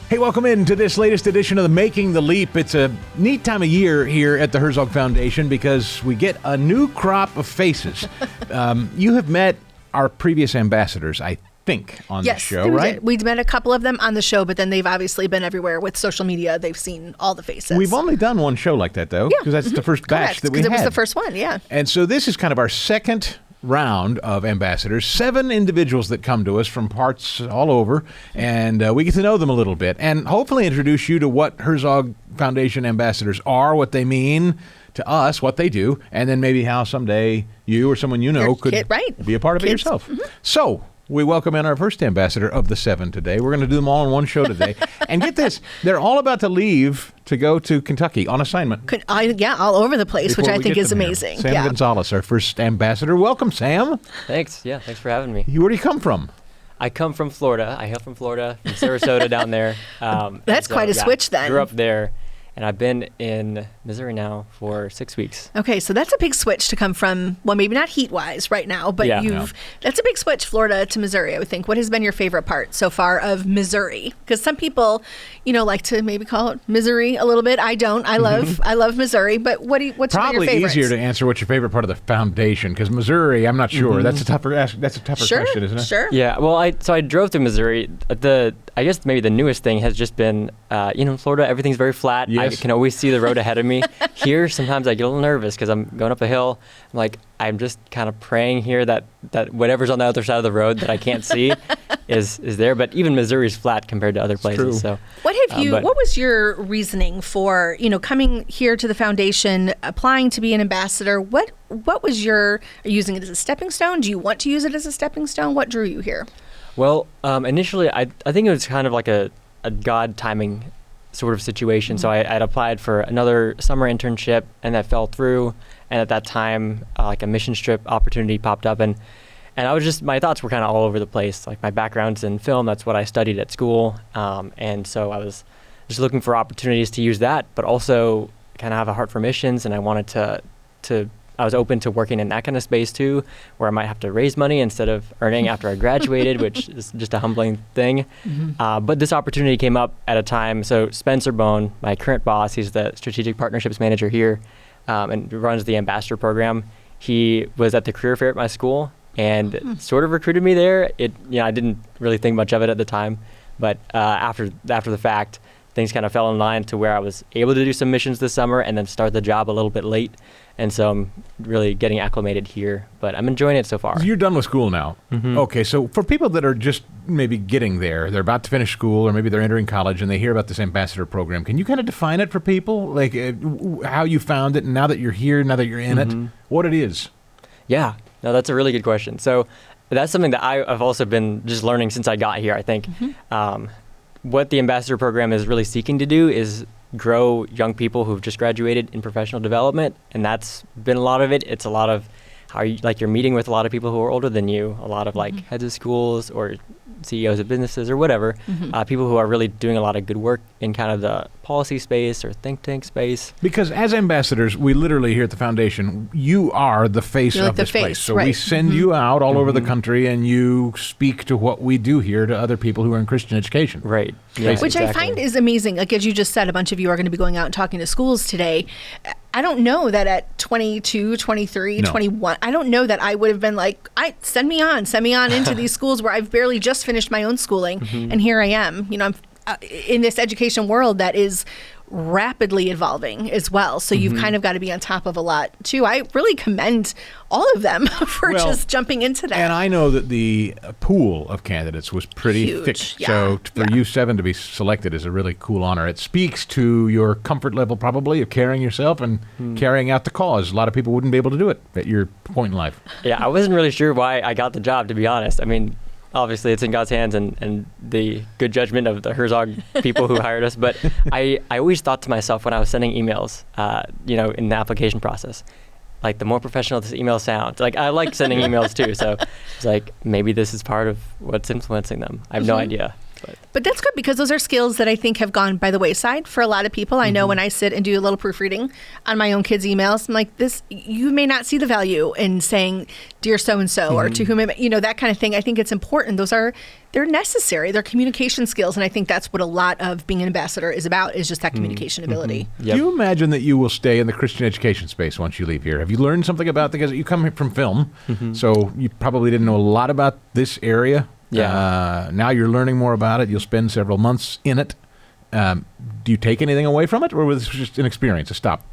Hey, welcome into this latest edition of the Making the Leap. It's a neat time of year here at the Herzog Foundation because we get a new crop of faces. You have met our previous ambassadors, I think, on the show, right? Yes, we met a couple of them on the show, but then they've obviously been everywhere with social media. They've seen all the faces. We've only done one show like that, though, because that's the first batch that we had. Because it was the first one, yeah. And so this is kind of our second round of ambassadors, 7 individuals that come to us from parts all over, and we get to know them a little bit and hopefully introduce you to what Herzog Foundation ambassadors are, what they mean to us, what they do, and then maybe how someday you or someone you know could be a part of it yourself. Mm-hmm. So we welcome in our first ambassador of the 7 today. We're going to do them all in one show today. And get this, they're all about to leave to go to Kentucky on assignment. All over the place, which I think is amazing. Sam Gonzalez, our first ambassador. Welcome, Sam. Thanks. Yeah, thanks for having me. Where do you come from? I come from Florida. I hail from Florida, from Sarasota down there. That's quite a switch then. Grew up there. And I've been in Missouri now for 6 weeks. Okay, so that's a big switch to come from, well, maybe not heat-wise right now, but that's a big switch, Florida to Missouri, I would think. What has been your favorite part so far of Missouri? Because some people, like to maybe call it Missouri a little bit. I don't. I love Missouri, but what's your favorite? Probably easier to answer what's your favorite part of the foundation, because Missouri, I'm not sure. That's a tougher question, isn't it? Sure. Yeah, well, I drove through Missouri. I guess maybe the newest thing has just been, in Florida, everything's very flat. Yes. I can always see the road ahead of me. Here, sometimes I get a little nervous because I'm going up a hill. I'm just kind of praying here that whatever's on the other side of the road that I can't see is there. But even Missouri's flat compared to other places. True. So, what was your reasoning for, coming here to the foundation, applying to be an ambassador? What was are you using it as a stepping stone? Do you want to use it as a stepping stone? What drew you here? Well, initially, I think it was kind of like a God timing sort of situation. Mm-hmm. So I'd applied for another summer internship, and that fell through. And at that time, like a mission trip opportunity popped up, and I was just, my thoughts were kind of all over the place. Like my background's in film, that's what I studied at school, and so I was just looking for opportunities to use that, but also kind of have a heart for missions, and I wanted to I was open to working in that kind of space too, where I might have to raise money instead of earning after I graduated, which is just a humbling thing. Mm-hmm. But this opportunity came up at a time. So Spencer Bone, my current boss, he's the strategic partnerships manager here, and runs the ambassador program. He was at the career fair at my school and sort of recruited me there. I didn't really think much of it at the time, but after the fact, things kind of fell in line to where I was able to do some missions this summer and then start the job a little bit late. And so I'm really getting acclimated here, but I'm enjoying it so far. You're done with school now. Mm-hmm. Okay, so for people that are just maybe getting there, they're about to finish school or maybe they're entering college and they hear about this ambassador program, can you kind of define it for people? Like how you found it and now that you're here, now that you're in it, what it is? Yeah, no, that's a really good question. So that's something that I've also been just learning since I got here, I think. Mm-hmm. What the ambassador program is really seeking to do is grow young people who've just graduated in professional development, and that's been a lot of it. It's a lot of how you're meeting with a lot of people who are older than you, a lot of heads of schools or CEOs of businesses or whatever, people who are really doing a lot of good work in kind of the policy space or think tank space. Because as ambassadors, we literally here at the foundation, you are the face of this place. So we send you out all over the country and you speak to what we do here to other people who are in Christian education. Right. Yeah, which exactly. I find is amazing. Like as you just said, a bunch of you are going to be going out and talking to schools today. I don't know that at 22, 23, 21, I don't know that I would have been like, send me on into these schools where I've barely just finished my own schooling. And here I am, I'm in this education world that is rapidly evolving as well. So you've kind of got to be on top of a lot too. I really commend all of them for just jumping into that. And I know that the pool of candidates was pretty thick. Yeah. So for you 7 to be selected is a really cool honor. It speaks to your comfort level probably of carrying yourself and carrying out the cause. A lot of people wouldn't be able to do it at your point in life. Yeah, I wasn't really sure why I got the job, to be honest. I mean, obviously it's in God's hands and the good judgment of the Herzog people who hired us. But I always thought to myself when I was sending emails, in the application process, like the more professional this email sounds, like I like sending emails too. So it's like, maybe this is part of what's influencing them. I have no idea. But that's good because those are skills that I think have gone by the wayside for a lot of people. I know when I sit and do a little proofreading on my own kids' emails, I'm like, this, you may not see the value in saying, dear so-and-so or to whom, that kind of thing. I think it's important. They're they're necessary. They're communication skills. And I think that's what a lot of being an ambassador is about, is just that communication ability. Yep. Do you imagine that you will stay in the Christian education space once you leave here? Have you learned something about, because you come here from film, so you probably didn't know a lot about this area. Yeah. Now you're learning more about it. You'll spend several months in it. Do you take anything away from it, or was this just an experience, a stop?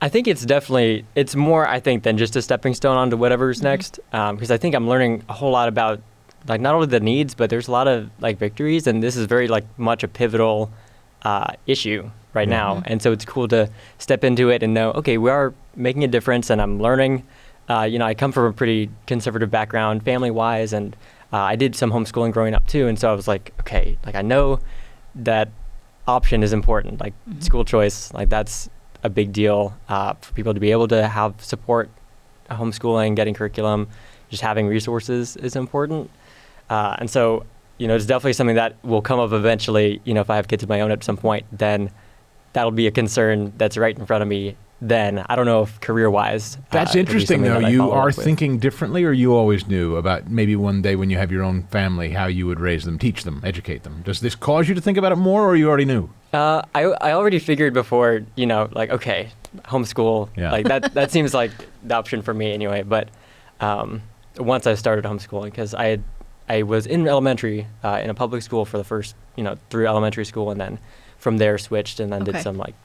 I think it's more, I think, than just a stepping stone onto whatever's next. Because I think I'm learning a whole lot about, like, not only the needs, but there's a lot of, like, victories. And this is very, like, much a pivotal issue right now. And so it's cool to step into it and know, okay, we are making a difference, and I'm learning. I come from a pretty conservative background family-wise, and I did some homeschooling growing up, too. And so I was like, okay, like, I know that option is important, like school choice, like that's a big deal for people to be able to have support, homeschooling, getting curriculum, just having resources is important. And so, it's definitely something that will come up eventually. If I have kids of my own at some point, then that'll be a concern that's right in front of me. Then I don't know if career-wise. That's interesting, though. You are thinking differently, or you always knew about maybe one day when you have your own family, how you would raise them, teach them, educate them. Does this cause you to think about it more, or you already knew? I already figured before, like, okay, homeschool, like that seems like the option for me anyway. But once I started homeschooling, because I was in elementary in a public school for the first, through elementary school, and then from there switched and then did some like.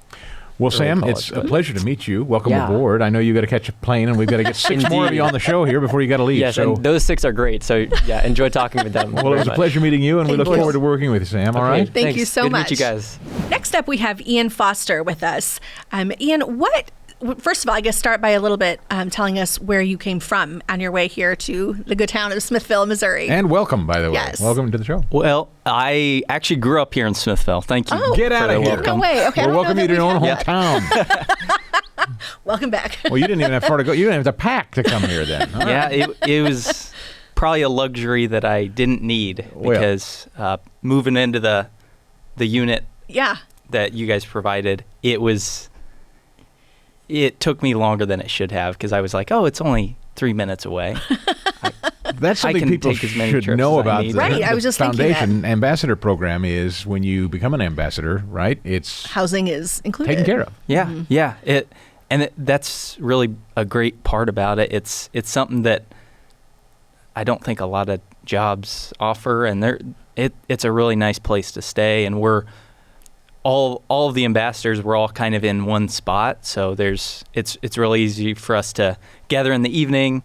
Well, Sam, college, it's a pleasure to meet you. Welcome aboard. I know you got to catch a plane, and we've got to get 6 more of you on the show here before you got to leave. Yes, and those 6 are great. So, enjoy talking with them. Well, it was a pleasure meeting you, and we look forward to working with you, Sam. All right? Thank you so much. Good to meet you guys. Next up, we have Ian Foster with us. Ian, first of all, I guess start by a little bit telling us where you came from on your way here to the good town of Smithville, Missouri. And welcome, by the way. Yes. Welcome to the show. Well, I actually grew up here in Smithville. Thank you. Oh, get out of here. No way. Okay, we'll welcome you to your own hometown. Welcome back. Well, you didn't even have far to go. You didn't have to pack to come here then. Yeah, it was probably a luxury that I didn't need because moving into the unit that you guys provided, it took me longer than it should have because I was like, oh, it's only 3 minutes away. That's something people should know about the, right, I was just foundation ambassador program is when you become an ambassador, right? It's housing is included. Taken care of. Yeah, that's really a great part about it. It's something that I don't think a lot of jobs offer, and it's a really nice place to stay. And we're all of the ambassadors, we're all kind of in one spot, so it's really easy for us to gather in the evening,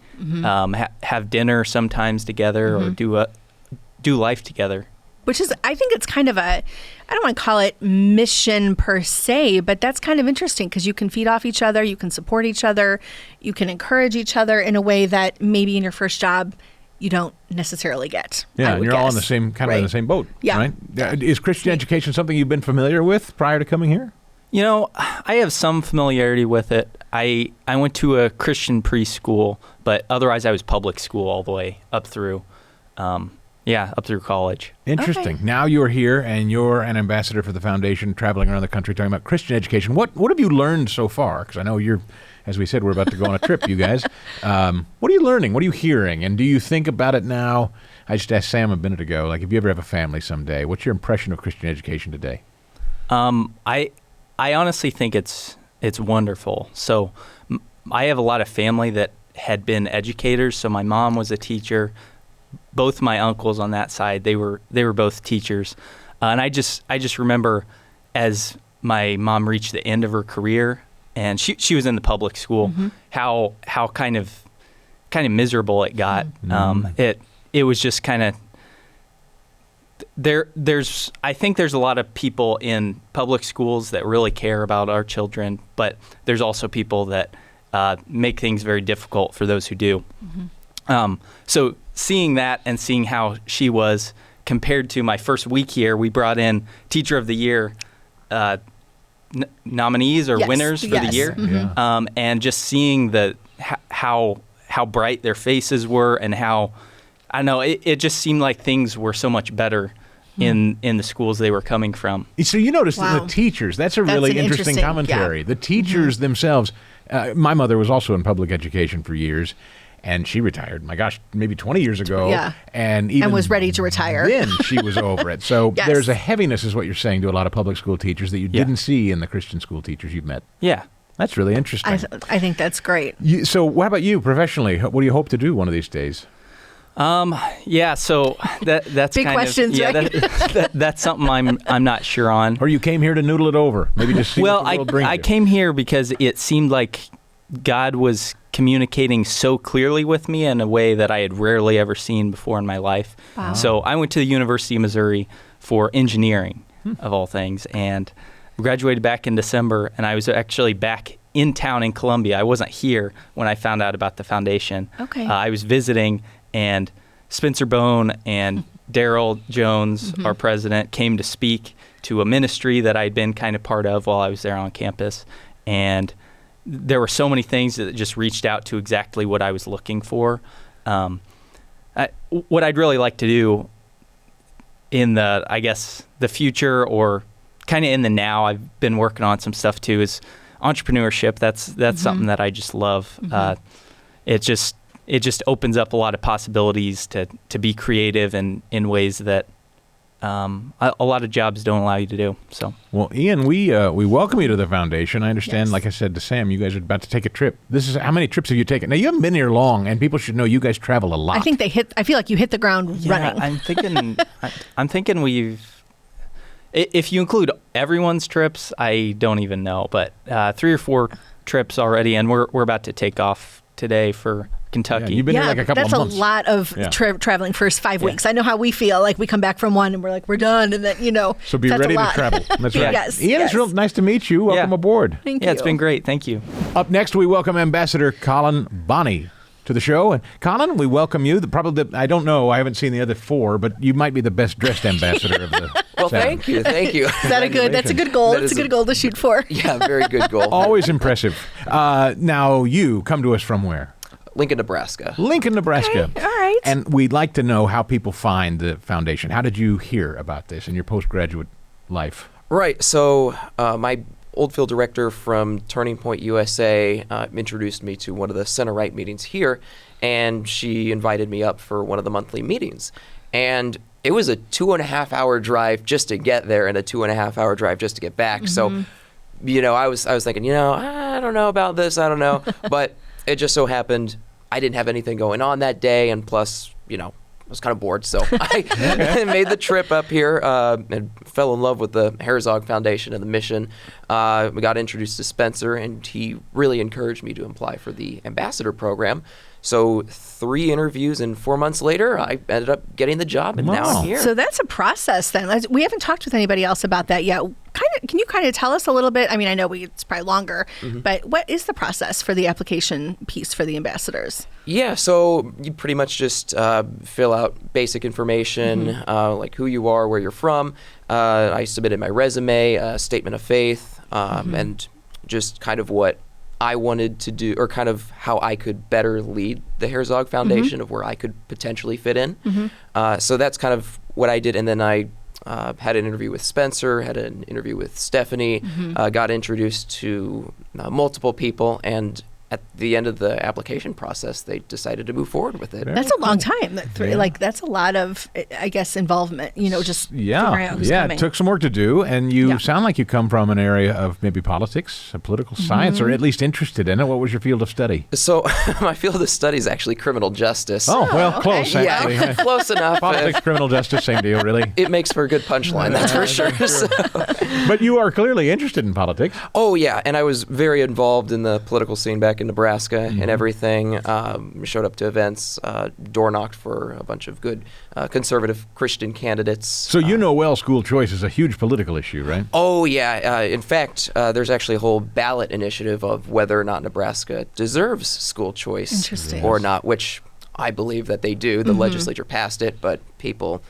have dinner sometimes together, or do life together. Which is, I think it's kind of I don't want to call it mission per se, but that's kind of interesting because you can feed off each other, you can support each other, you can encourage each other in a way that maybe in your first job you don't necessarily get. Yeah, and you're all in the same in the same boat. Yeah. Right? Is Christian education something you've been familiar with prior to coming here? I have some familiarity with it. I went to a Christian preschool, but otherwise I was public school all the way up through up through college. Interesting. Okay. Now you're here and you're an ambassador for the foundation, traveling around the country talking about Christian education. What have you learned so far? Because I know you're, as we said, we're about to go on a trip, you guys. What are you learning? What are you hearing? And do you think about it now? I just asked Sam a minute ago, like, if you ever have a family someday, what's your impression of Christian education today? I honestly think it's wonderful. So I have a lot of family that had been educators. So my mom was a teacher. Both my uncles on that side, they were both teachers. And I just remember as my mom reached the end of her career, and she was in the public school, how kind of miserable it got. It was just kind of I think there's a lot of people in public schools that really care about our children, but there's also people that make things very difficult for those who do. So seeing that and seeing how she was compared to my first week here, we brought in Teacher of the Year nominees or winners for the year, and just seeing how bright their faces were and how, I don't know, it just seemed like things were so much better in the schools they were coming from. So you noticed that the teachers, that's really interesting commentary. The teachers themselves, my mother was also in public education for years, and she retired, my gosh, maybe 20 years ago. Yeah. And even was ready to retire. Then she was over it. So Yes. there's a heaviness, is what you're saying, to a lot of public school teachers that you didn't see in the Christian school teachers you've met. Yeah. That's really interesting. I think that's great. So what about you professionally? What do you hope to do one of these days? Yeah, so that's Big kind questions, of right? that's something I'm not sure on. Or you came here to noodle it over? Maybe just see Well, what the world brings I you. came here because it seemed like God was communicating so clearly with me in a way that I had rarely ever seen before in my life. Wow. So I went to the University of Missouri for engineering, of all things, and graduated back in December, and I was actually back in town in Columbia. I wasn't here when I found out about the foundation. Okay. I was visiting, and Spencer Bone and Daryl Jones, our president, came to speak to a ministry that I'd been kind of part of while I was there on campus. And there were so many things that just reached out to exactly what I was looking for. What I'd really like to do in the future, or kind of in the now, I've been working on some stuff too, is entrepreneurship. That's something that I just love. It just opens up a lot of possibilities to be creative in ways that a lot of jobs don't allow you to do. So, Well, Ian, we welcome you to the foundation. I understand, Yes. like I said to Sam, you guys are about to take a trip. How many trips have you taken? Now, you haven't been here long, and people should know you guys travel a lot. I feel like you hit the ground running. I'm thinking we've, if you include everyone's trips, I don't even know, but 3 or 4 trips already, and we're about to take off today for Kentucky. you've been here like a couple that's of months. a lot of Yeah. traveling for 5 weeks. I know how we feel. Like we come back from one and we're like, we're done. And then, So be that's ready a to lot. travel. That's right. Yes, Ian, yes. it's real nice to meet you. Welcome Yeah. aboard. Thank Yeah, you. it's been great. Thank you. Up next, we welcome Ambassador Collin Bonnie to the show. And Collin, we welcome you. I don't know, I haven't seen the other 4, but you might be the best dressed ambassador of the Well, 7. thank you. That's a good goal. That It's a is good goal to shoot for. Yeah, very good goal. Always impressive. Now, you come to us from where? Lincoln, Nebraska. Lincoln, Nebraska. Okay, all right. And we'd like to know how people find the foundation. How did you hear about this in your postgraduate life? Right. So my old field director from Turning Point USA introduced me to one of the center right meetings here, and she invited me up for one of the monthly meetings. And it was a 2.5-hour drive just to get there and a 2.5-hour drive just to get back. So, I was thinking, I don't know about this. I don't know. But it just so happened I didn't have anything going on that day, and plus, I was kind of bored, so I made the trip up here and fell in love with the Herzog Foundation and the mission. We got introduced to Spencer, and he really encouraged me to apply for the ambassador program. So 3 interviews, and 4 months later, I ended up getting the job, and now Wow. I'm here. So that's a process then. We haven't talked with anybody else about that yet. Can you tell us a little bit? I mean, I know it's probably longer, but what is the process for the application piece for the ambassadors? Yeah, so you pretty much just fill out basic information, like who you are, where you're from. I submitted my resume, a statement of faith, and just kind of what I wanted to do, or kind of how I could better lead the Herzog Foundation, of where I could potentially fit in. So that's kind of what I did, and then I had an interview with Spencer, had an interview with Stephanie, got introduced to multiple people, and at the end of the application process, they decided to move forward with it. That's a long time. That's a lot of, I guess, involvement. Just figuring out who's coming. It took some work to do, and you Yeah. sound like you come from an area of maybe politics, political science, or at least interested in it. What was your field of study? So my field of study is actually criminal justice. Oh, well, okay. close, actually. Yeah, close enough. Politics, criminal justice, same deal, really. It makes for a good punchline, that's for sure. So- But you are clearly interested in politics. Oh, yeah, and I was very involved in the political scene back in Nebraska and everything. Showed up to events, door knocked for a bunch of good conservative Christian candidates. So you know well school choice is a huge political issue, right? Oh, yeah. In fact, there's actually a whole ballot initiative of whether or not Nebraska deserves school choice Interesting. or not, which I believe that they do. The legislature passed it, but people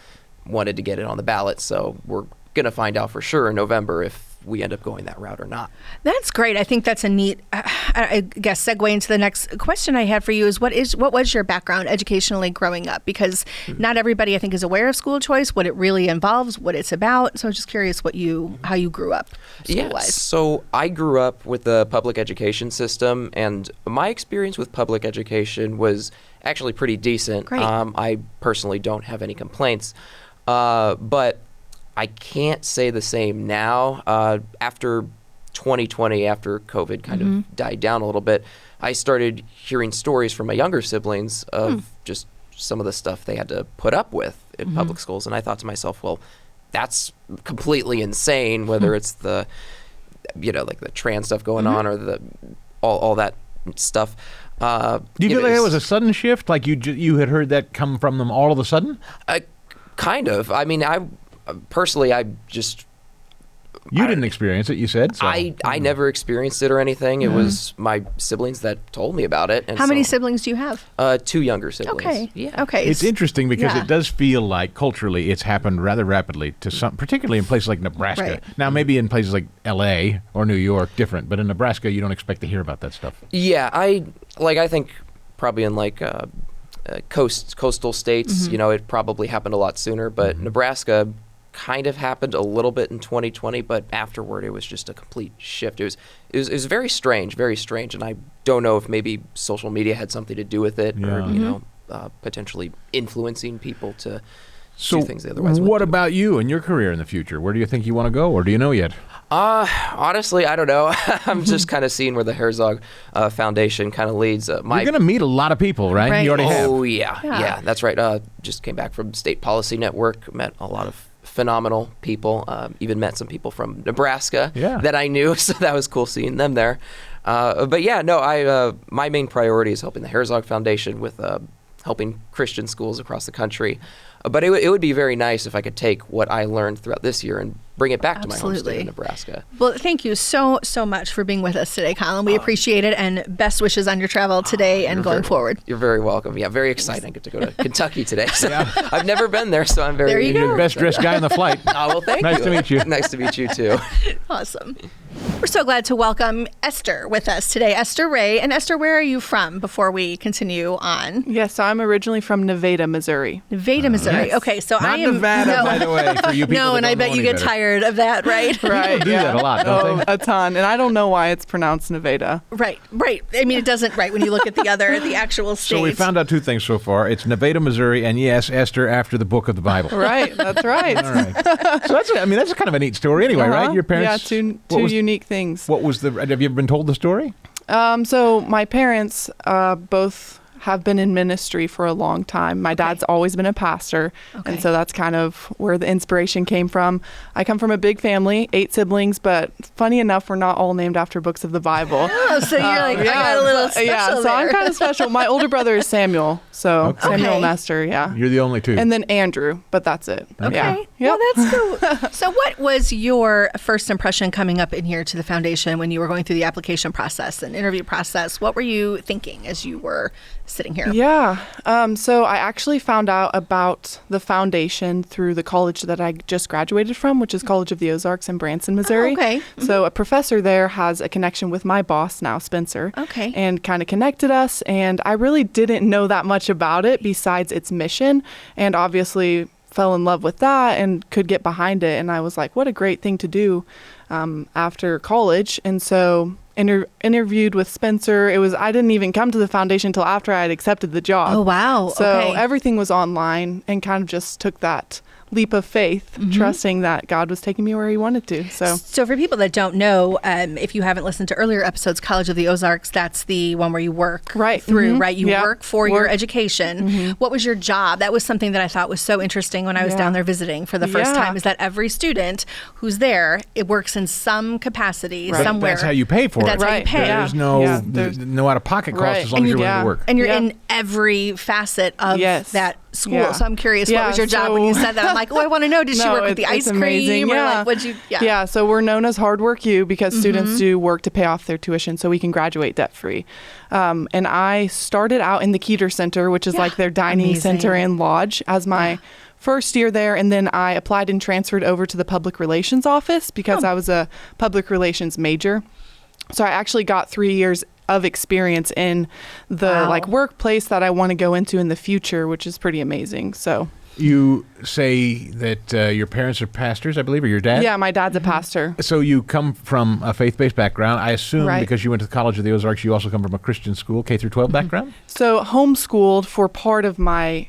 wanted to get it on the ballot, so we're going to find out for sure in November if we end up going that route or not. That's great. I think that's a neat, I guess, segue into the next question I had for you is what was your background educationally growing up? Because not everybody, I think, is aware of school choice, what it really involves, what it's about. So I'm just curious how you grew up school-wise. So I grew up with the public education system, and my experience with public education was actually pretty decent. Great. I personally don't have any complaints, but I can't say the same now. After 2020, after COVID kind of died down a little bit, I started hearing stories from my younger siblings of just some of the stuff they had to put up with in public schools. And I thought to myself, well, that's completely insane, whether it's the, like the trans stuff going on or the all that stuff. Do you feel like it was a sudden shift? Like you had heard that come from them all of a sudden? Kind of. I mean, personally, I didn't experience it, you said. So. I never experienced it or anything. It was my siblings that told me about it. And How many siblings do you have? 2 younger siblings. Okay. Yeah. Okay. It's interesting because it does feel like culturally it's happened rather rapidly to some, particularly in places like Nebraska. Right. Now, maybe in places like L.A. or New York, different. But in Nebraska, you don't expect to hear about that stuff. Yeah. I think probably in coastal states, it probably happened a lot sooner. But Nebraska kind of happened a little bit in 2020, but afterward it was just a complete shift. It was very strange, and I don't know if maybe social media had something to do with it, or potentially influencing people to do things they otherwise wouldn't what do. about you and your career in the future? Where do you think you want to go, or do you know yet? Honestly, I don't know. I'm just kind of seeing where the Herzog Foundation kind of leads. You're going to meet a lot of people, right? You already have. Oh, yeah, that's right. Just came back from State Policy Network, met a lot of phenomenal people, even met some people from Nebraska that I knew, so that was cool seeing them there. But yeah, no, my main priority is helping the Herzog Foundation with helping Christian schools across the country. But it would be very nice if I could take what I learned throughout this year and bring it back to my home state of Nebraska. Well, thank you so much for being with us today, Collin. We appreciate it, and best wishes on your travel today and going forward. You're very welcome. Yeah, very excited. I get to go to Kentucky today. So I've never been there, so I'm very There you go. You're the best dressed guy on the flight. Well, thank you. Nice to meet you. Nice to meet you, too. Awesome. We're so glad to welcome Esther with us today. Esther Rea. And Esther, where are you from before we continue on? Yes, so I'm originally from Nevada, Missouri. Nevada, Missouri. Yes. Okay, so Not Nevada, by the way, for you people No, that and I don't bet know you any get better. tired of that, right? Right. People do that a lot, don't they? A ton. And I don't know why it's pronounced Nevada. Right. I mean, it doesn't, when you look at the actual states. So we found out 2 things so far. It's Nevada, Missouri, and yes, Esther after the book of the Bible. Right, that's right. All right. So that's kind of a neat story anyway, right? Your parents. Yeah, two unique things. What was have you ever been told the story? So my parents both have been in ministry for a long time. My dad's always been a pastor, and so that's kind of where the inspiration came from. I come from a big family, 8 siblings, but funny enough, we're not all named after books of the Bible. Oh, so you're I got a little special so I'm kind of special. My older brother is Samuel, so Samuel and Esther, You're the only 2. And then Andrew, but that's it. Okay. Yeah. Well, that's cool. So what was your first impression coming up in here to the foundation when you were going through the application process and interview process? What were you thinking as you were sitting here? Yeah. So I actually found out about the foundation through the college that I just graduated from, which is College of the Ozarks in Branson, Missouri. Oh, okay. Mm-hmm. So a professor there has a connection with my boss now, Spencer. Okay. And kind of connected us. And I really didn't know that much about it besides its mission. And obviously fell in love with that and could get behind it. And I was like, what a great thing to do after college. And so interviewed with Spencer. I didn't even come to the foundation until after I had accepted the job. Oh, wow. So everything was online and kind of just took that leap of faith, trusting that God was taking me where he wanted to. So for people that don't know, if you haven't listened to earlier episodes, College of the Ozarks, that's the one where you work through, right? You work for your education. What was your job? That was something that I thought was so interesting when I was down there visiting for the first time, is that every student who's there, it works in some capacity somewhere. That's how you pay for it. That's how you pay. There's no out-of-pocket cost as long as you're willing to work. And you're in every facet of that school. Yeah. So I'm curious, what was your job when you said that? I'm like, I want to know, did she work with the ice cream? Or like, what'd you, Yeah, so we're known as Hard Work U because students do work to pay off their tuition so we can graduate debt-free. And I started out in the Keeter Center, which is like their dining center and lodge, as my first year there, and then I applied and transferred over to the public relations office because I was a public relations major. So I actually got 3 years of experience in the workplace that I want to go into in the future, which is pretty amazing. So you say that your parents are pastors, I believe, or your dad? Yeah, my dad's a pastor. So you come from a faith-based background. I assume Right. because you went to the College of the Ozarks, you also come from a Christian school, K through 12 background? So homeschooled for part of my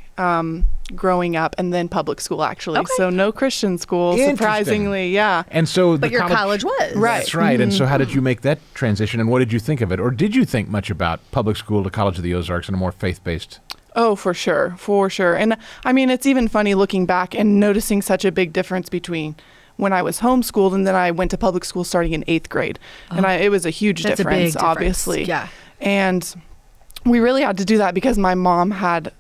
growing up, and then public school, actually. Okay. So no Christian school, Interesting. surprisingly. Yeah. And so But your college was. Right. That's right. And so how did you make that transition, and what did you think of it? Or did you think much about public school to College of the Ozarks and a more faith-based? Oh, for sure. For sure. And I mean, it's even funny looking back and noticing such a big difference between when I was homeschooled and then I went to public school starting in 8th grade. And it was a huge That's difference, a big difference. obviously. Yeah. And we really had to do that because my mom had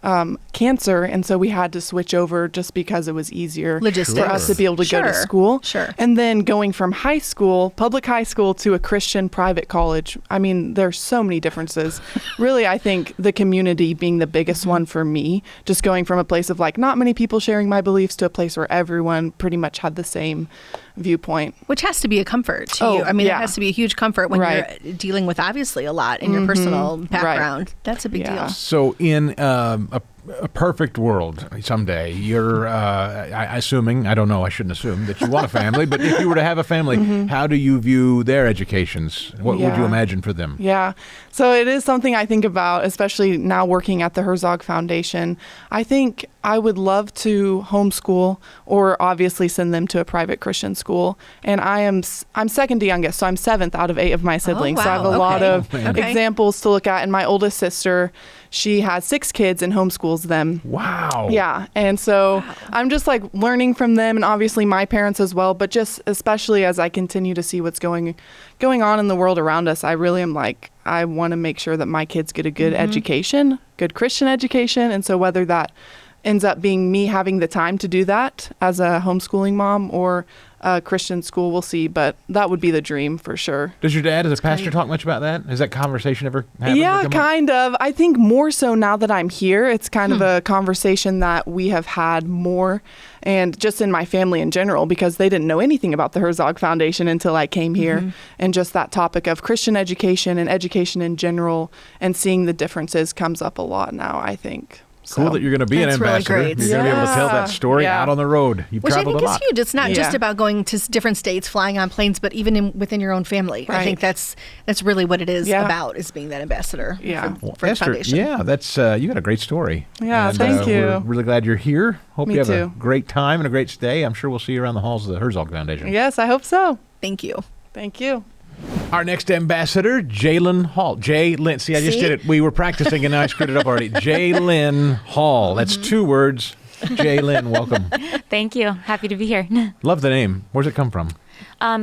cancer, and so we had to switch over just because it was easier Logistics. for us to be able to go to school. Sure. And then going from high school, public high school, to a Christian private college, I mean, there's so many differences. Really, I think the community being the biggest one for me, just going from a place of like not many people sharing my beliefs to a place where everyone pretty much had the same viewpoint. Which has to be a comfort to you. I mean, it has to be a huge comfort when you're dealing with obviously a lot in your personal background. That's a big deal. So in a perfect world someday, you're assuming, I don't know, I shouldn't assume that you want a family, but if you were to have a family, how do you view their educations? What would you imagine for them? Yeah. So it is something I think about, especially now working at the Herzog Foundation. I think I would love to homeschool or obviously send them to a private Christian school. And I'm second to youngest, so I'm 7th out of 8 of my siblings. So I have a lot of examples to look at. And my oldest sister, she has 6 kids and homeschools them. Wow. Yeah. And so I'm just like learning from them, and obviously my parents as well, but just especially as I continue to see what's going on in the world around us, I really am like, I want to make sure that my kids get a good education, good Christian education. And so whether that ends up being me having the time to do that as a homeschooling mom or a Christian school, we'll see. But that would be the dream for sure. Does your dad, as a pastor, talk much about that? Has that conversation ever happened? Yeah, kind of. I think more so now that I'm here, it's kind of a conversation that we have had more, and just in my family in general, because they didn't know anything about the Herzog Foundation until I came here. And just that topic of Christian education and education in general and seeing the differences comes up a lot now, I think. Cool that you're going to be an ambassador. Really great. You're going to be able to tell that story out on the road. You've Which I traveled think a lot. is huge. It's not just about going to different states, flying on planes, but even within your own family. I think that's really what it is about, is being that ambassador for the Esther, foundation. that's you got a great story. Yeah, and, thank you. We're really glad you're here. Hope Me you have too. a great time and a great stay. I'm sure we'll see you around the halls of the Herzog Foundation. Yes, I hope so. Thank you. Thank you. Our next ambassador, Jaylynn Hall. Jaylynn. See, I just did it. We were practicing and now I screwed it up already. Jaylynn Hall. That's 2 words. Jaylynn, welcome. Thank you. Happy to be here. Love the name. Where's it come from?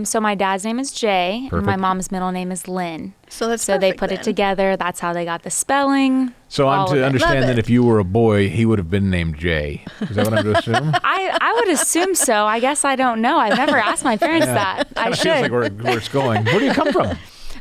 So my dad's name is Jay, and my mom's middle name is Lynn. So that's they put it together. That's how they got the spelling. So I'm to understand that if you were a boy, he would have been named Jay. Is that what I'm to assume? I would assume so. I guess I don't know. I've never asked my parents that. I It should. feels like where it's going. Where do you come from?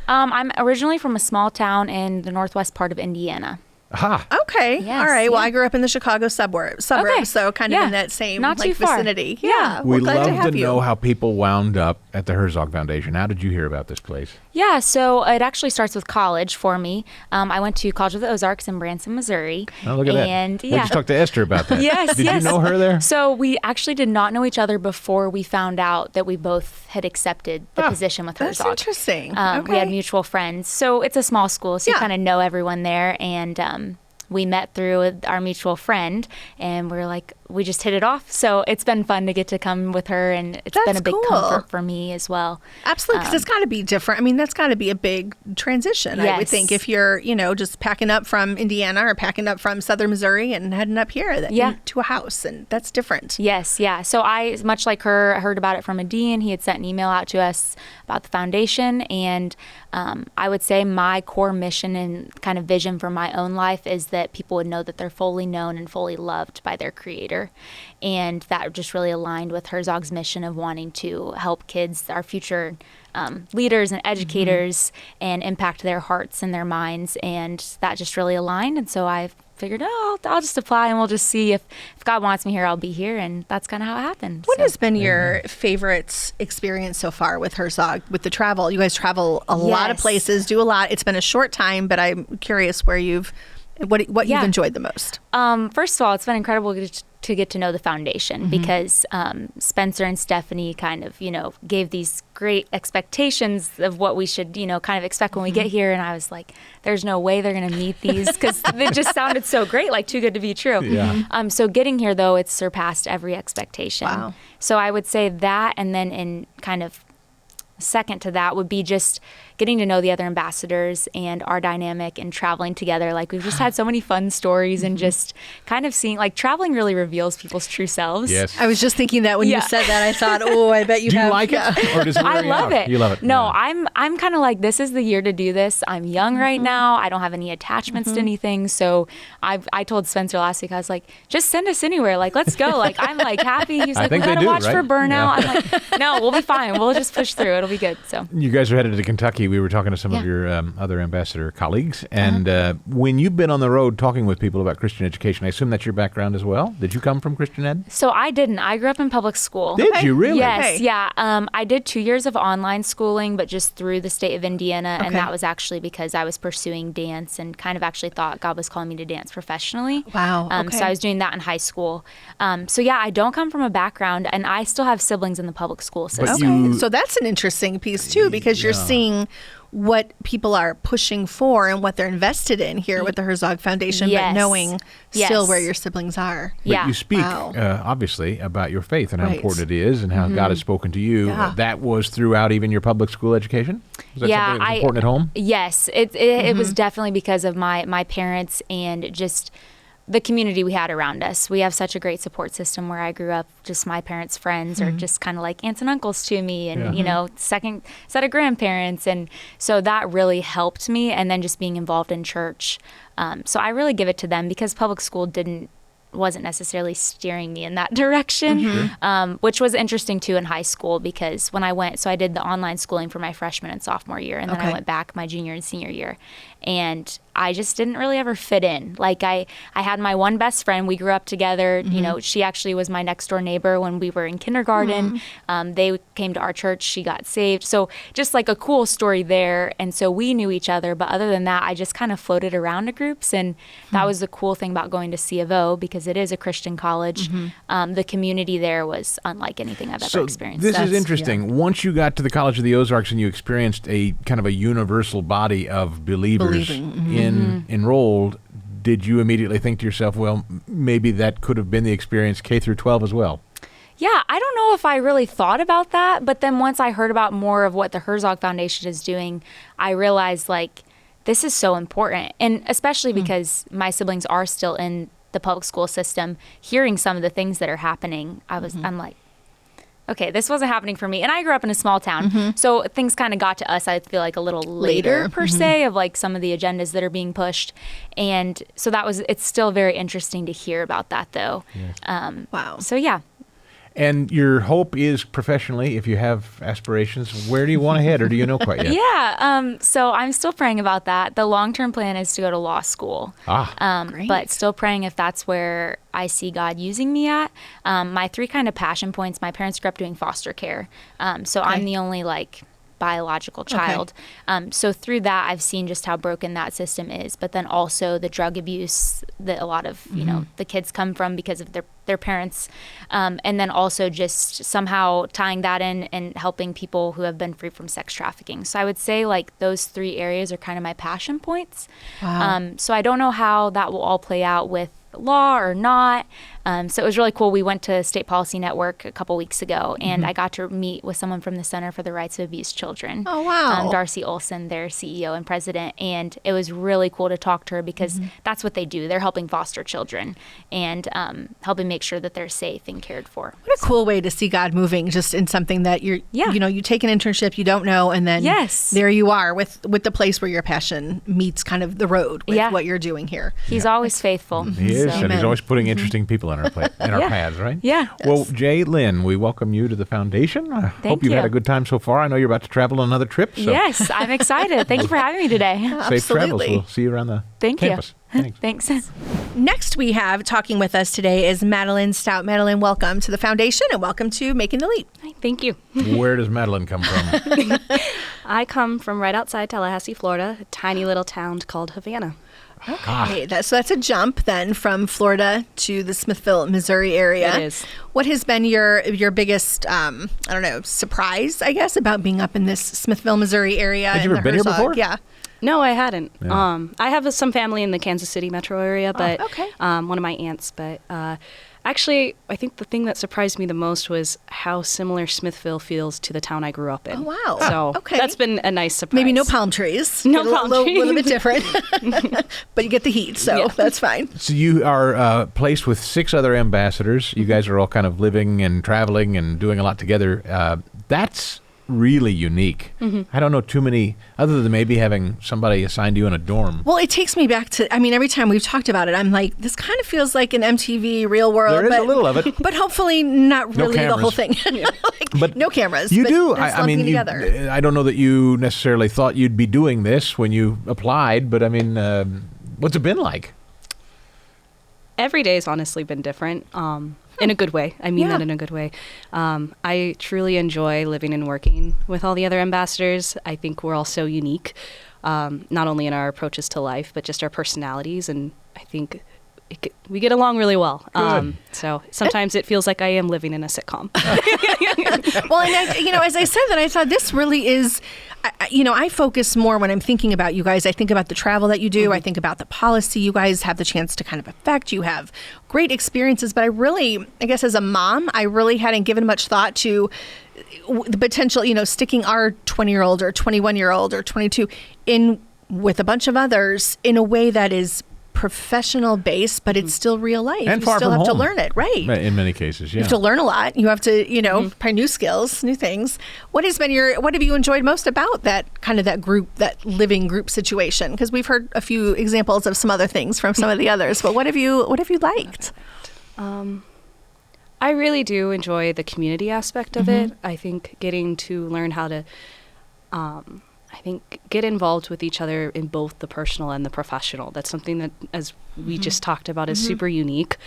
I'm originally from a small town in the northwest part of Indiana. Aha. Okay. Yes, All right. Well, yeah. I grew up in the Chicago suburbs, so kind of in that same Not too far. vicinity. Yeah. We glad love to have you. know how people wound up at the Herzog Foundation. How did you hear about this place? Yeah, so it actually starts with college for me. I went to College of the Ozarks in Branson, Missouri. Oh, look at that. And We just talked to Esther about that. Yes, Did yes. you know her there? So we actually did not know each other before we found out that we both had accepted the position with That's Herzog. interesting. We had mutual friends. So it's a small school, so you kind of know everyone there. And we met through our mutual friend, and we just hit it off. So it's been fun to get to come with her, and it's been a big comfort for me as well. Absolutely, because it's got to be different. I mean, that's got to be a big transition, I would think, if you're, just packing up from Indiana or packing up from southern Missouri and heading up here to a house, and that's different. Yes, yeah. So I, much like her, heard about it from a dean. He had sent an email out to us about the foundation, and I would say my core mission and kind of vision for my own life is that people would know that they're fully known and fully loved by their creator. And that just really aligned with Herzog's mission of wanting to help kids, our future leaders and educators, and impact their hearts and their minds. And that just really aligned. And so I've figured, I'll just apply and we'll just see if God wants me here, I'll be here. And that's kind of how it happened. What has been your favorite experience so far with Herzog, with the travel? You guys travel a lot of places, do a lot. It's been a short time, but I'm curious where what you've enjoyed the most. First of all, it's been incredible to get to know the foundation because Spencer and Stephanie kind of, gave these great expectations of what we should, kind of expect when we get here. And I was like, there's no way they're going to meet these because they just sounded so great, like too good to be true. Yeah. So getting here, though, it's surpassed every expectation. Wow. So I would say that, and then in kind of second to that would be just getting to know the other ambassadors and our dynamic and traveling together. Like, we've just had so many fun stories and just kind of seeing, like, traveling really reveals people's true selves. Yes. I was just thinking that when you said that, I thought, I bet you Do you have. like it? Or does it I wear you love out? it. You love it? No, Yeah. I'm kind of like, this is the year to do this. I'm young right now. I don't have any attachments to anything. So I told Spencer last week, I was like, just send us anywhere. Like, let's go. Like, I'm like happy. He's I like, we think they gotta do, watch right? for burnout. Yeah. I'm like, no, we'll be fine. We'll just push through. It'll be good. So You guys are headed to Kentucky. We were talking to some of your other ambassador colleagues. And when you've been on the road talking with people about Christian education, I assume that's your background as well? Did you come from Christian ed? So I didn't. I grew up in public school. Did you really? Yes, Okay. yeah. I did 2 years of online schooling, but just through the state of Indiana, and that was actually because I was pursuing dance and kind of actually thought God was calling me to dance professionally. Wow, okay. So I was doing that in high school. So yeah, I don't come from a background, and I still have siblings in the public school system. you- So that's an interesting piece too, because you're seeing what people are pushing for and what they're invested in here with the Herzog Foundation, but Yes. knowing still Yes. where your siblings are. But Yeah. you speak, Wow. obviously, about your faith and how Right. important it is and how God has spoken to you. Yeah. That was throughout even your public school education? Was that Yeah, something that was important at home? Yes, it was definitely because of my parents and just the community we had around us. We have such a great support system where I grew up. Just my parents' friends are just kind of like aunts and uncles to me, and second set of grandparents, and so that really helped me. And then just being involved in church, so I really give it to them because public school wasn't necessarily steering me in that direction, which was interesting too in high school because when I went, so I did the online schooling for my freshman and sophomore year, and then I went back my junior and senior year, and I just didn't really ever fit in. Like I had my one best friend, we grew up together, she actually was my next door neighbor when we were in kindergarten. They came to our church, she got saved. So just like a cool story there. And so we knew each other, but other than that, I just kind of floated around to groups, and that was the cool thing about going to C of O because it is a Christian college. The community there was unlike anything I've ever experienced. This is interesting. Once you got to the College of the Ozarks and you experienced a kind of a universal body of believers enrolled, did you immediately think to yourself, well, maybe that could have been the experience K through 12 as well? Yeah, I don't know if I really thought about that, but then once I heard about more of what the Herzog Foundation is doing, I realized like this is so important, and especially because my siblings are still in the public school system, hearing some of the things that are happening, I'm like, okay, this wasn't happening for me. And I grew up in a small town, so things kind of got to us, I feel like, a little later per se, of like some of the agendas that are being pushed. And so it's still very interesting to hear about that though. Yes. Wow. So yeah. And your hope is professionally, if you have aspirations, where do you want to head, or do you know quite yet? Yeah, so I'm still praying about that. The long-term plan is to go to law school. Great. But still praying if that's where I see God using me at. My 3 kind of passion points, my parents grew up doing foster care. So I'm the only like biological child. So through that, I've seen just how broken that system is, but then also the drug abuse that a lot of, the kids come from because of their parents. And then also just somehow tying that in and helping people who have been free from sex trafficking. So I would say like those 3 areas are kind of my passion points. Wow. So I don't know how that will all play out with law or not. So it was really cool. We went to State Policy Network a couple weeks ago, and I got to meet with someone from the Center for the Rights of Abused Children. Oh, wow. Darcy Olson, their CEO and president. And it was really cool to talk to her because that's what they do. They're helping foster children and helping make sure that they're safe and cared for. What a cool way to see God moving just in something that you take an internship you don't know, and then there you are with the place where your passion meets kind of the road with what you're doing here. He's always faithful. He is, and he's always putting interesting people in our paths, right? Yeah. Well, Jaylynn, we welcome you to the foundation. I hope you've you. had a good time so far. I know you're about to travel on another trip. So Yes, I'm excited. Thank you for having me today. safe travels. Absolutely. We'll see you around the Thank campus. you. Thanks. Thanks. Next, we have talking with us today is Madelyn Stout. Madelyn, welcome to the foundation and welcome to Making the Leap. Thank you. Where does Madelyn come from? I come from right outside Tallahassee, Florida, a tiny little town called Havana. Okay, so that's a jump then from Florida to the Smithville, Missouri area. It is. What has been your biggest, surprise, I guess, about being up in this Smithville, Missouri area? Had you in ever the been here Herzog? before? Yeah. No, I hadn't. Yeah. I have some family in the Kansas City metro area, but okay. one of my aunts. But actually, I think the thing that surprised me the most was how similar Smithville feels to the town I grew up in. Oh, wow. So Okay. that's been a nice surprise. Maybe no palm trees. No A little- palm little bit trees. different. But you get the heat, so Yeah. that's fine. So you are placed with 6 other ambassadors. You guys are all kind of living and traveling and doing a lot together. That's really unique. I don't know too many, other than maybe having somebody assigned to you in a dorm. Well, it takes me back to, every time we've talked about it, I'm like, this kind of feels like an MTV Real World. There is but, a little of it. But hopefully not No really the whole cameras. thing. But no cameras. You but do. it's I mean, lumping together. I don't know that you necessarily thought you'd be doing this when you applied, but what's it been like? Every day's honestly been different. In a good way. I mean Yeah. that in a good way. I truly enjoy living and working with all the other ambassadors. I think we're all so unique, not only in our approaches to life, but just our personalities. And I think we get along really well. So sometimes it feels like I am living in a sitcom. Well, and as I said that, I thought this really is, I focus more when I'm thinking about you guys. I think about the travel that you do. I think about the policy you guys have the chance to kind of affect. You have great experiences, but I guess as a mom, I really hadn't given much thought to the potential, sticking our 20-year-old or 21-year-old or 22 in with a bunch of others in a way that is professional based, but it's still real life. And you far still from have to home. learn it, right? In many cases, yeah. You have to learn a lot. You have to, probably new skills, new things. What have you enjoyed most about that kind of that living group situation? Because we've heard a few examples of some other things from some of the others, but what have you liked? I really do enjoy the community aspect of it. I think getting to learn how to, get involved with each other in both the personal and the professional. That's something that, as we just talked about, is super unique.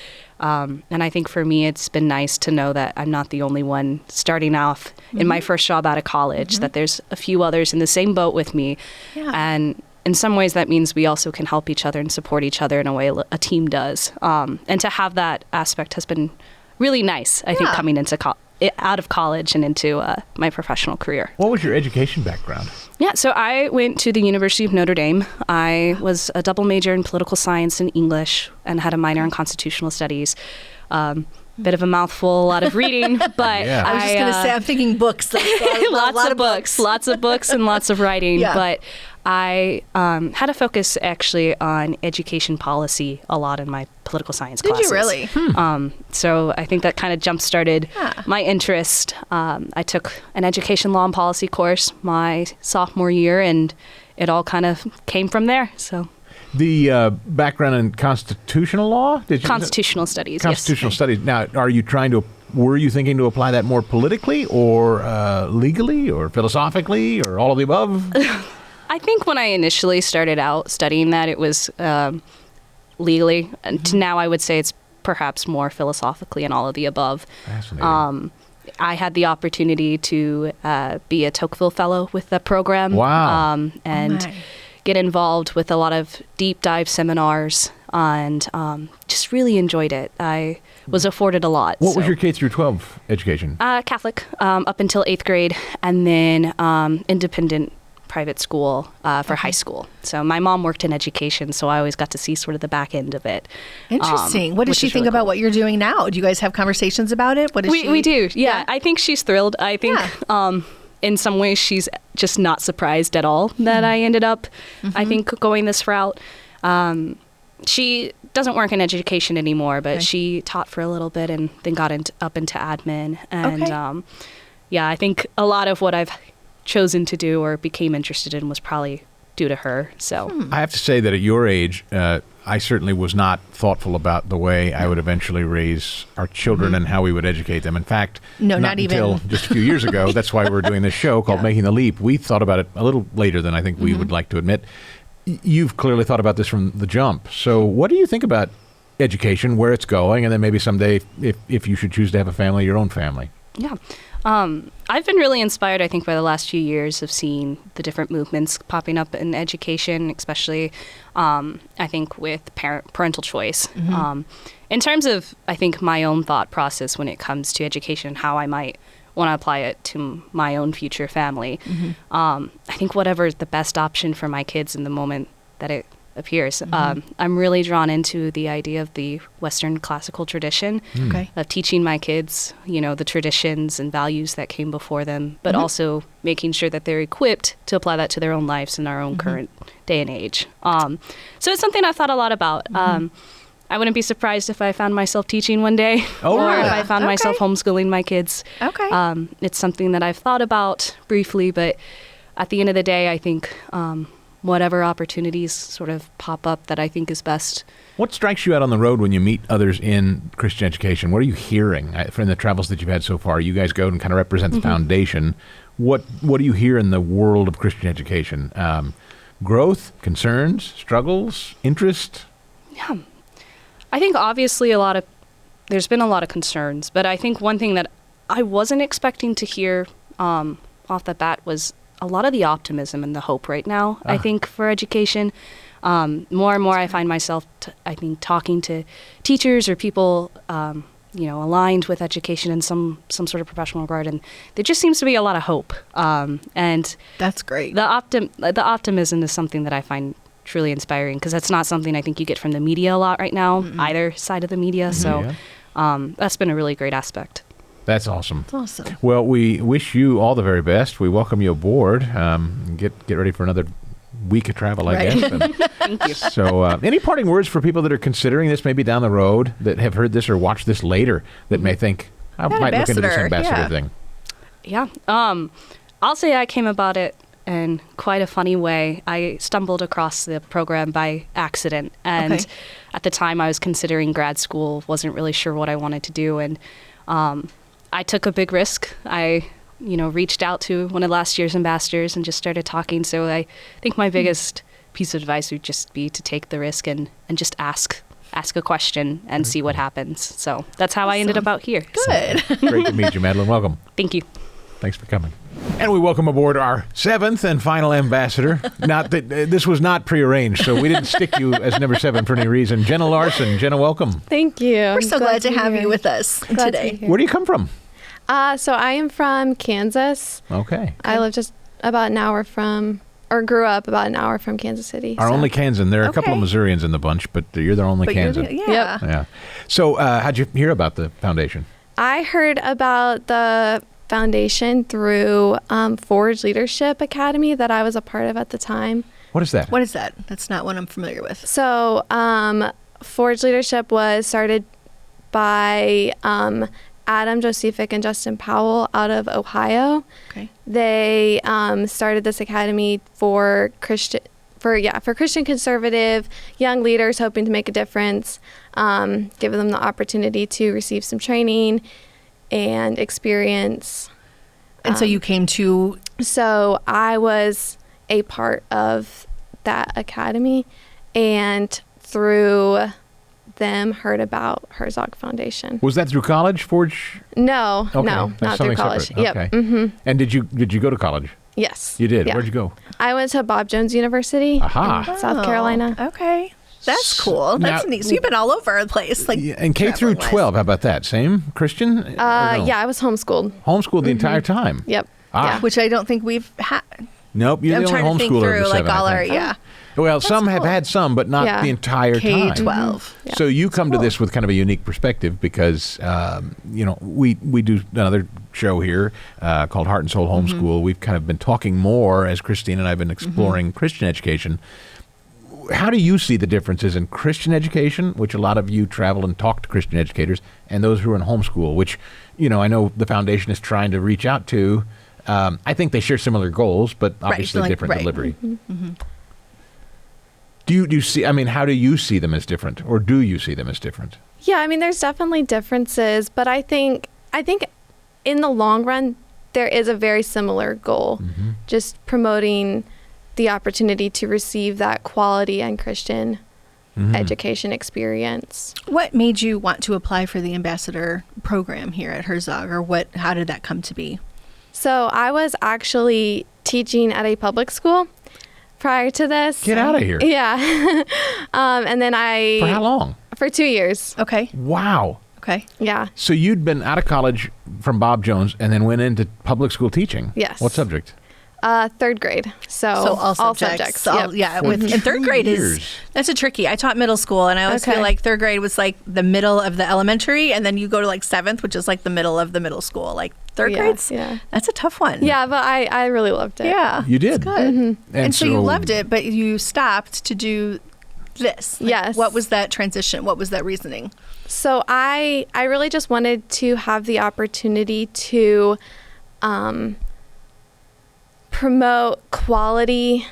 And I think for me, it's been nice to know that I'm not the only one starting off in my first job out of college, that there's a few others in the same boat with me. Yeah. And in some ways, that means we also can help each other and support each other in a way a team does. And to have that aspect has been really nice, I think, coming into out of college and into my professional career. What was your education background? Yeah, so I went to the University of Notre Dame. I was a double major in political science and English and had a minor in constitutional studies. Bit of a mouthful, a lot of reading, but Yeah. I was just going to say, I'm thinking books. lots of books and lots of writing. Yeah. But I had a focus actually on education policy a lot in my political science Did classes. you really? So I think that kind of jump-started my interest. I took an education law and policy course my sophomore year, and it all kind of came from there. So The background in constitutional law? constitutional studies, Constitutional studies. Now, were you thinking to apply that more politically or legally or philosophically or all of the above? I think when I initially started out studying that, it was legally. And now I would say it's perhaps more philosophically and all of the above. Fascinating. I had the opportunity to be a Tocqueville Fellow with the program. Wow. And my. get involved with a lot of deep dive seminars and just really enjoyed it. I was afforded a lot. What was your K through 12 education? Catholic up until 8th grade, and then independent private school for high school. So my mom worked in education, so I always got to see sort of the back end of it. Interesting. What does which she is think really about cool. what you're doing now? Do you guys have conversations about it? What does she? We do, yeah. Yeah. I think she's thrilled. I think in some ways she's just not surprised at all that I ended up, I think, going this route. She doesn't work in education anymore, but she taught for a little bit and then got up into admin. And I think a lot of what I've chosen to do or became interested in was probably due to her. So I have to say that at your age, I certainly was not thoughtful about the way I would eventually raise our children and how we would educate them. In fact, not until even just a few years ago. That's why we're doing this show called Making the Leap. We thought about it a little later than I think we would like to admit. You've clearly thought about this from the jump. So what do you think about education, where it's going, and then maybe someday, if you should choose to have a family, your own family? Yeah. I've been really inspired, I think, by the last few years of seeing the different movements popping up in education, especially, I think, with parental choice. In terms of, I think, my own thought process when it comes to education, how I might want to apply it to my own future family, I think whatever is the best option for my kids in the moment that it appears. I'm really drawn into the idea of the Western classical tradition of teaching my kids, the traditions and values that came before them, but also making sure that they're equipped to apply that to their own lives in our own current day and age. So it's something I've thought a lot about. I wouldn't be surprised if I found myself teaching one day, or if I found myself homeschooling my kids. It's something that I've thought about briefly, but at the end of the day, I think whatever opportunities sort of pop up that I think is best. What strikes you out on the road when you meet others in Christian education? What are you hearing from the travels that you've had so far? You guys go and kind of represent the foundation. What do you hear in the world of Christian education? Growth, concerns, struggles, interest? Yeah. I think obviously there's been a lot of concerns, but I think one thing that I wasn't expecting to hear off the bat was a lot of the optimism and the hope right now, I think, for education. More and more I find myself, I think, talking to teachers or people, aligned with education in some sort of professional regard, and there just seems to be a lot of hope. And that's great. The optimism is something that I find truly inspiring, because that's not something I think you get from the media a lot right now, either side of the media. So that's been a really great aspect. That's awesome. That's awesome. Well, we wish you all the very best. We welcome you aboard. Get ready for another week of travel, I guess. And thank you. So any parting words for people that are considering this maybe down the road, that have heard this or watched this later, that may think, I might look into this ambassador thing? Yeah. I'll say I came about it in quite a funny way. I stumbled across the program by accident. And at the time I was considering grad school, wasn't really sure what I wanted to do. And I took a big risk. I, reached out to one of last year's ambassadors and just started talking. So I think my biggest piece of advice would just be to take the risk and just ask a question and see what happens. So that's how I ended up out here. Good. So, great to meet you, Madelyn. Welcome. Thank you. Thanks for coming. And we welcome aboard our seventh and final ambassador. Not that this was not prearranged, so we didn't stick you as number 7 for any reason. Jenna Larson. Jenna, welcome. Thank you. We're so glad to have you with us today. Where do you come from? So I am from Kansas. Okay. I live just about an hour grew up about an hour from Kansas City. Our only Kansan. There are a couple of Missourians in the bunch, but you're the only Kansan. Yeah. So how'd you hear about the foundation? I heard about the foundation through Forge Leadership Academy that I was a part of at the time. What is that? What is that? That's not what I'm familiar with. So Forge Leadership was started by Adam Josephic and Justin Powell out of Ohio. Okay. They started this academy for Christian conservative young leaders hoping to make a difference, give them the opportunity to receive some training and experience. And so you came to... So I was a part of that academy, and through them heard about Herzog Foundation. Was that through college, Forge? No, Okay. no, That's not through something college. separate. Yep. Okay. Mm-hmm. And did you go to college? Yes. You did? Yeah. Where'd you go? I went to Bob Jones University Aha. in South Carolina. Okay. That's cool. That's Now- neat. So you've been all over the place. And K through 12, how about that? Same? Christian? Or no? Yeah, I was homeschooled. Homeschooled the entire time? Yep. Ah. Which I don't think we've had. Nope, you're I'm the only trying to think homeschooler through of the 7, all I our, think. Well, some have cool. had some, but not the entire time. K-12. Yeah. So you come to this with kind of a unique perspective because, we do another show here called Heart and Soul Homeschool. We've kind of been talking more, as Christine and I have been exploring Christian education. How do you see the differences in Christian education, which a lot of you travel and talk to Christian educators, and those who are in homeschool, which, I know the foundation is trying to reach out to? I think they share similar goals, but obviously different delivery. Do you see, I mean, how do you see them as different, or do you see them as different? Yeah, I mean, there's definitely differences, but I think in the long run, there is a very similar goal, just promoting the opportunity to receive that quality and Christian education experience. What made you want to apply for the ambassador program here at Herzog, or how did that come to be? So I was actually teaching at a public school prior to this. Get out of here. Yeah. And then For how long? For 2 years. Okay. Wow. Okay. Yeah. So you'd been out of college from Bob Jones and then went into public school teaching. Yes. What subject? Third grade. So all subjects. Yep. Yeah. And third grade that's a tricky. I taught middle school, and I always feel like third grade was like the middle of the elementary, and then you go to like seventh, which is like the middle of the middle school. Like third grade's, that's a tough one. Yeah, but I really loved it. Yeah. You did. It's good. And so you loved it, but you stopped to do this. Like, yes. What was that transition? What was that reasoning? So I really just wanted to have the opportunity to promote quality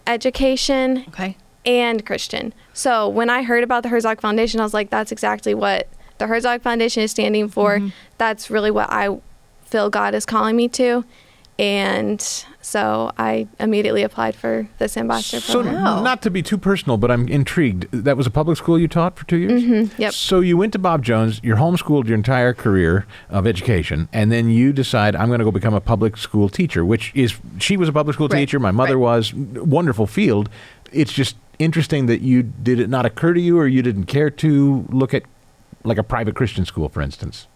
education and Christian. So when I heard about the Herzog Foundation, I was like, that's exactly what the Herzog Foundation is standing for. That's really what I feel God is calling me to. And so I immediately applied for this ambassador program. So not to be too personal, but I'm intrigued. That was a public school you taught for 2 years? Yep. So you went to Bob Jones, you're homeschooled your entire career of education, and then you decide, I'm going to go become a public school teacher, she was a public school teacher, my mother was, wonderful field. It's just interesting that did it not occur to you, or you didn't care to look at like a private Christian school, for instance?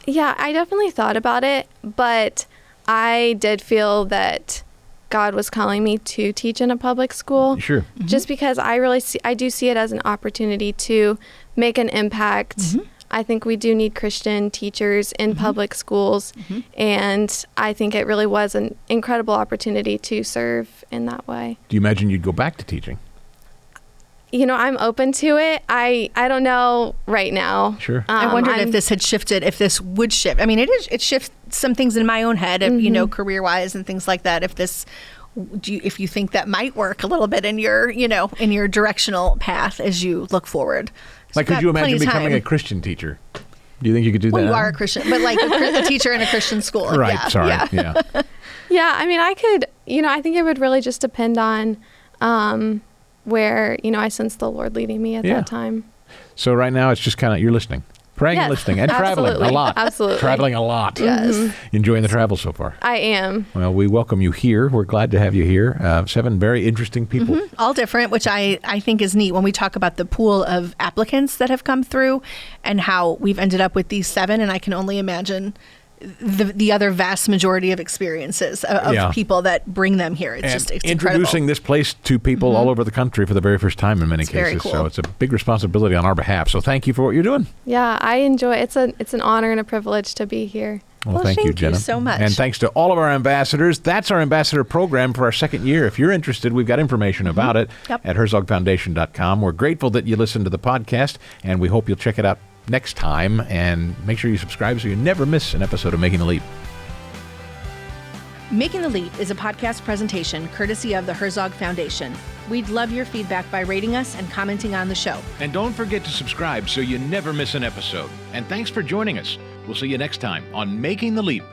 Yeah, I definitely thought about it, but I did feel that God was calling me to teach in a public school. Sure. Just because I do see it as an opportunity to make an impact. I think we do need Christian teachers in public schools, and I think it really was an incredible opportunity to serve in that way. Do you imagine you'd go back to teaching? You know, I'm open to it. I don't know right now. Sure. I wondered if this had shifted, if this would shift. I mean, it shifts some things in my own head, you know, career-wise and things like that. If you think that might work a little bit in your, in your directional path as you look forward. Like, could you imagine becoming a Christian teacher? Do you think you could do that? Well, you are a Christian, but like a teacher in a Christian school. Right. Yeah. Sorry. Yeah. Yeah. I mean, I could, I think it would really just depend on where, I sense the Lord leading me at that time. So right now it's just kind of, you're listening, praying and listening, and traveling a lot. Absolutely. Traveling a lot. Yes. Enjoying the travel so far. I am. Well, we welcome you here. We're glad to have you here. 7 very interesting people. All different, which I think is neat when we talk about the pool of applicants that have come through and how we've ended up with these 7. And I can only imagine the other vast majority of experiences of people that bring them here. It's introducing incredible. this place to people all over the country for the very first time in many cases. Very cool. So it's a big responsibility on our behalf. So thank you for what you're doing. Yeah, I enjoy it. It's an honor and a privilege to be here. Well, thank you, Jenna. So much. And thanks to all of our ambassadors. That's our ambassador program for our second year. If you're interested, we've got information about it at herzogfoundation.com. We're grateful that you listened to the podcast, and we hope you'll check it out next time, and make sure you subscribe so you never miss an episode of Making the Leap. Making the Leap is a podcast presentation courtesy of the Herzog Foundation. We'd love your feedback by rating us and commenting on the show. And don't forget to subscribe so you never miss an episode. And thanks for joining us. We'll see you next time on Making the Leap.